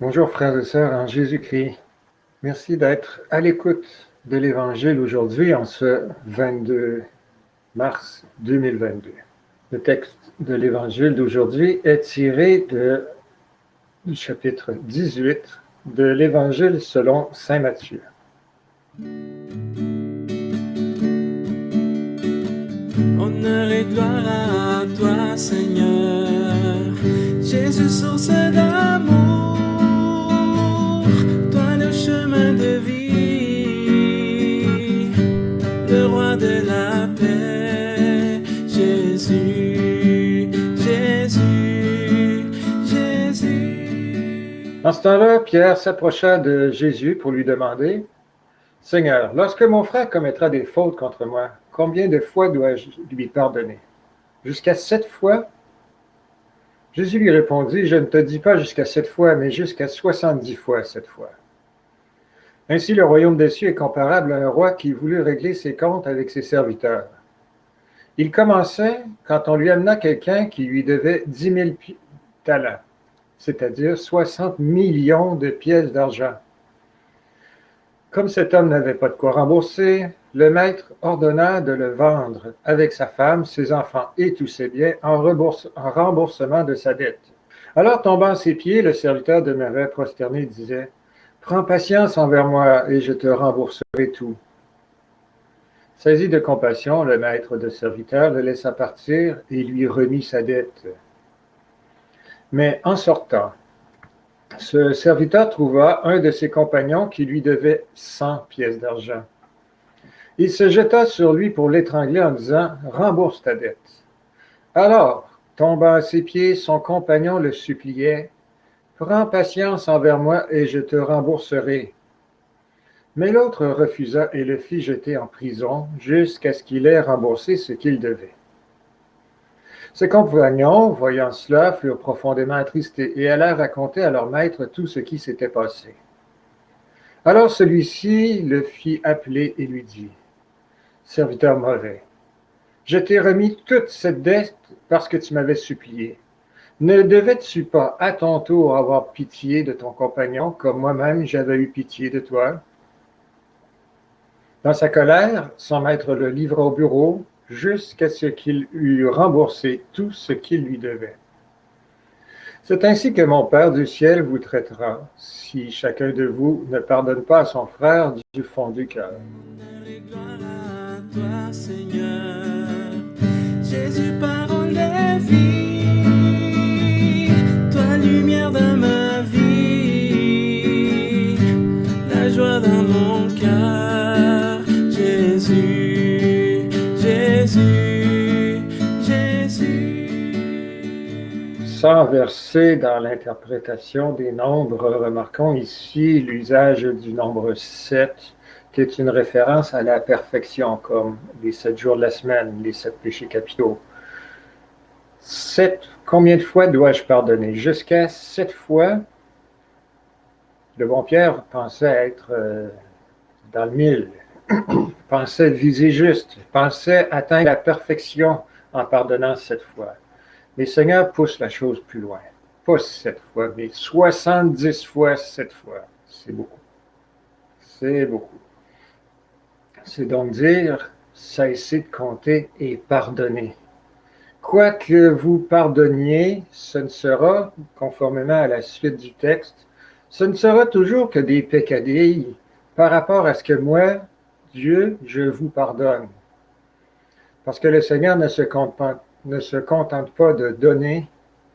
Bonjour frères et sœurs en Jésus-Christ. Merci d'être à l'écoute de l'Évangile aujourd'hui en ce 22 mars 2022. Le texte de l'Évangile d'aujourd'hui est tiré du chapitre 18 de l'Évangile selon saint Matthieu. Honneur et gloire à toi, Seigneur. Jésus, source d'amour, toi le chemin de vie, le roi de la paix. Jésus, Jésus, Jésus. En ce temps-là, Pierre s'approcha de Jésus pour lui demander, « Seigneur, lorsque mon frère commettra des fautes contre moi, combien de fois dois-je lui pardonner? Jusqu'à 7 fois? » Jésus lui répondit, « Je ne te dis pas jusqu'à 7 fois, mais jusqu'à 70 fois 7 fois. » Ainsi, le royaume des cieux est comparable à un roi qui voulut régler ses comptes avec ses serviteurs. Il commençait quand on lui amena quelqu'un qui lui devait 10 000 talents, c'est-à-dire 60 millions de pièces d'argent. Comme cet homme n'avait pas de quoi rembourser, le maître ordonna de le vendre avec sa femme, ses enfants et tous ses biens en remboursement de sa dette. Alors, tombant à ses pieds, le serviteur demeurait prosterné et disait, « Prends patience envers moi et je te rembourserai tout. » Saisi de compassion, le maître de serviteurs le laissa partir et lui remit sa dette. Mais en sortant, ce serviteur trouva un de ses compagnons qui lui devait 100 pièces d'argent. Il se jeta sur lui pour l'étrangler en disant, « Rembourse ta dette. » Alors, tombant à ses pieds, son compagnon le suppliait, « Prends patience envers moi et je te rembourserai. » Mais l'autre refusa et le fit jeter en prison jusqu'à ce qu'il ait remboursé ce qu'il devait. Ses compagnons, voyant cela, furent profondément attristés et allèrent raconter à leur maître tout ce qui s'était passé. Alors celui-ci le fit appeler et lui dit, « Serviteur mauvais, je t'ai remis toute cette dette parce que tu m'avais supplié. Ne devais-tu pas à ton tour avoir pitié de ton compagnon comme moi-même j'avais eu pitié de toi? » Dans sa colère, son maître le livra au bourreau jusqu'à ce qu'il eût remboursé tout ce qu'il lui devait. C'est ainsi que mon Père du ciel vous traitera, si chacun de vous ne pardonne pas à son frère du fond du cœur. Honneur et gloire à toi, Seigneur. Jésus, parole de vie, toi, lumière dans ma vie, la joie dans mon cœur. Jésus, Jésus, Jésus. Sans verser dans l'interprétation des nombres, remarquons ici l'usage du nombre 7, qui est une référence à la perfection, comme les 7 jours de la semaine, les 7 péchés capitaux. 7, combien de fois dois-je pardonner? Jusqu'à 7 fois, le bon Pierre pensait être dans le mille, pensait viser juste, pensait atteindre la perfection en pardonnant 7 fois. Mais le Seigneur pousse la chose plus loin. Pas 7 fois, mais 70 fois 7 fois. C'est beaucoup. C'est beaucoup. C'est donc dire, cessez de compter et pardonnez. Quoi que vous pardonniez, ce ne sera, conformément à la suite du texte, ce ne sera toujours que des peccadilles par rapport à ce que moi, Dieu, je vous pardonne. Parce que le Seigneur ne se contente pas de donner,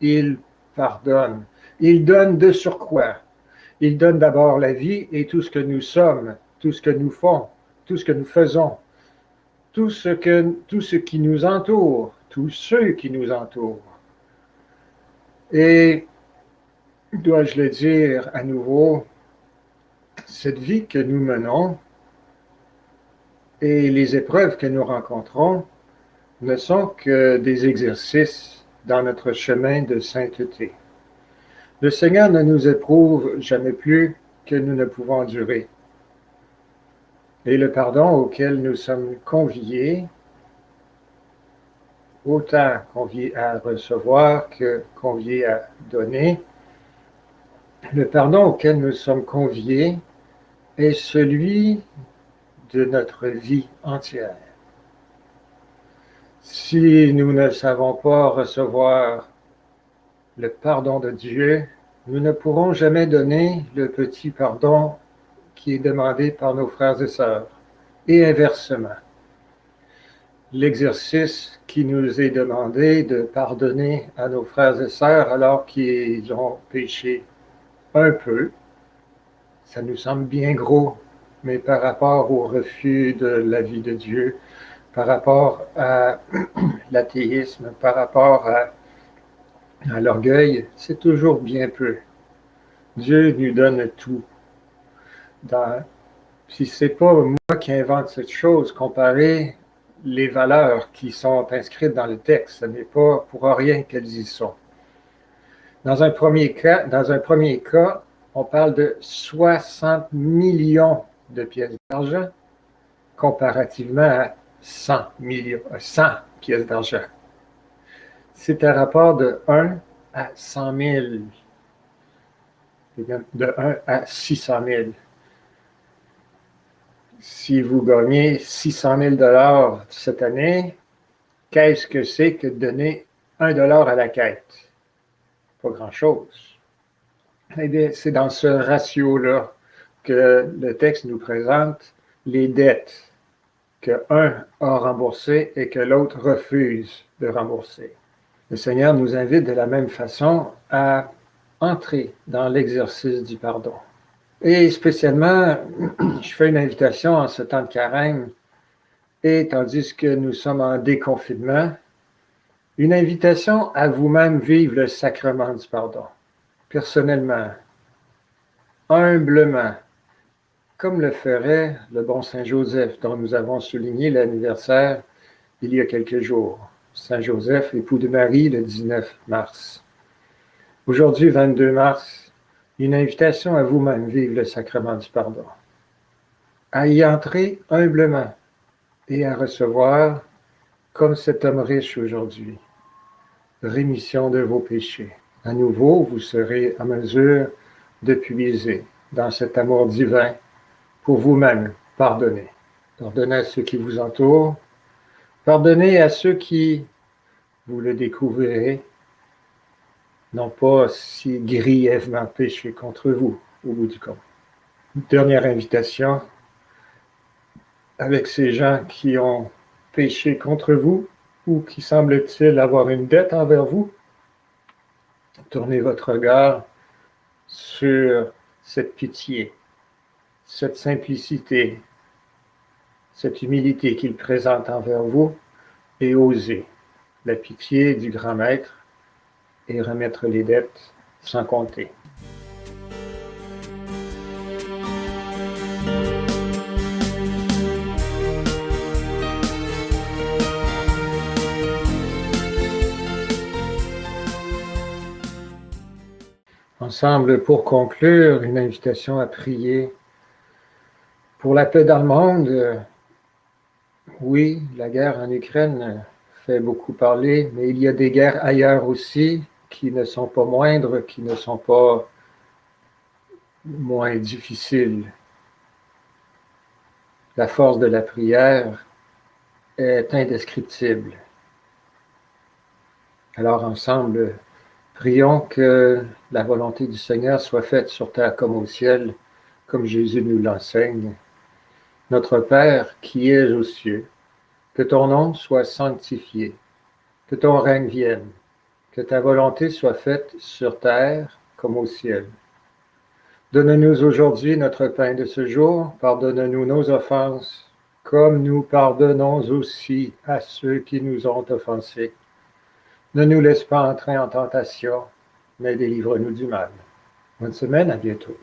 il pardonne. Il donne de surcroît. Il donne d'abord la vie et tout ce que nous sommes, tout ce que nous faisons, tout ce que nous faisons, tout ce qui nous entoure, tous ceux qui nous entourent. Et, dois-je le dire à nouveau, cette vie que nous menons et les épreuves que nous rencontrons ne sont que des exercices dans notre chemin de sainteté. Le Seigneur ne nous éprouve jamais plus que nous ne pouvons endurer. Et le pardon auquel nous sommes conviés, autant conviés à recevoir que conviés à donner, Le pardon auquel nous sommes conviés est celui de notre vie entière. Si nous ne savons pas recevoir le pardon de Dieu, nous ne pourrons jamais donner le petit pardon qui est demandé par nos frères et sœurs, et inversement. L'exercice qui nous est demandé de pardonner à nos frères et sœurs alors qu'ils ont péché un peu, ça nous semble bien gros, mais par rapport au refus de la vie de Dieu, par rapport à l'athéisme, par rapport à l'orgueil, c'est toujours bien peu. Dieu nous donne tout. Si c'est pas moi qui invente cette chose, comparez les valeurs qui sont inscrites dans le texte, ce n'est pas pour rien qu'elles y sont. Dans un premier cas, on parle de 60 millions de pièces d'argent comparativement à 100 pièces d'argent. C'est un rapport de 1 à 100 000, de 1 à 600 000. Si vous gagnez 600 000 $ cette année, qu'est-ce que c'est que de donner 1 $ à la quête? Pas grand-chose. Eh bien, c'est dans ce ratio-là que le texte nous présente les dettes qu'un a remboursées et que l'autre refuse de rembourser. Le Seigneur nous invite de la même façon à entrer dans l'exercice du pardon. Et spécialement, je fais une invitation en ce temps de carême, et tandis que nous sommes en déconfinement, une invitation à vous-même vivre le sacrement du pardon, personnellement, humblement, comme le ferait le bon Saint Joseph, dont nous avons souligné l'anniversaire il y a quelques jours. Saint Joseph, époux de Marie, le 19 mars. Aujourd'hui, 22 mars, une invitation à vous-même vivre le sacrement du pardon, à y entrer humblement et à recevoir, comme cet homme riche aujourd'hui, rémission de vos péchés. À nouveau, vous serez à mesure de puiser dans cet amour divin pour vous-même pardonner. Pardonnez à ceux qui vous entourent, pardonnez à ceux qui, vous le découvrirez, n'ont pas si grièvement péché contre vous au bout du compte. Une dernière invitation avec ces gens qui ont péché contre vous ou qui semblent-ils avoir une dette envers vous. Tournez votre regard sur cette pitié, cette simplicité, cette humilité qu'il présente envers vous et osez la pitié du grand maître et remettre les dettes sans compter. Ensemble, pour conclure, une invitation à prier pour la paix dans le monde. Oui, la guerre en Ukraine fait beaucoup parler, mais il y a des guerres ailleurs aussi qui ne sont pas moindres, qui ne sont pas moins difficiles. La force de la prière est indescriptible. Alors ensemble, prions que la volonté du Seigneur soit faite sur terre comme au ciel, comme Jésus nous l'enseigne. Notre Père qui es aux cieux, que ton nom soit sanctifié, que ton règne vienne, que ta volonté soit faite sur terre comme au ciel. Donne-nous aujourd'hui notre pain de ce jour, pardonne-nous nos offenses, comme nous pardonnons aussi à ceux qui nous ont offensés. Ne nous laisse pas entrer en tentation, mais délivre-nous du mal. Bonne semaine, à bientôt.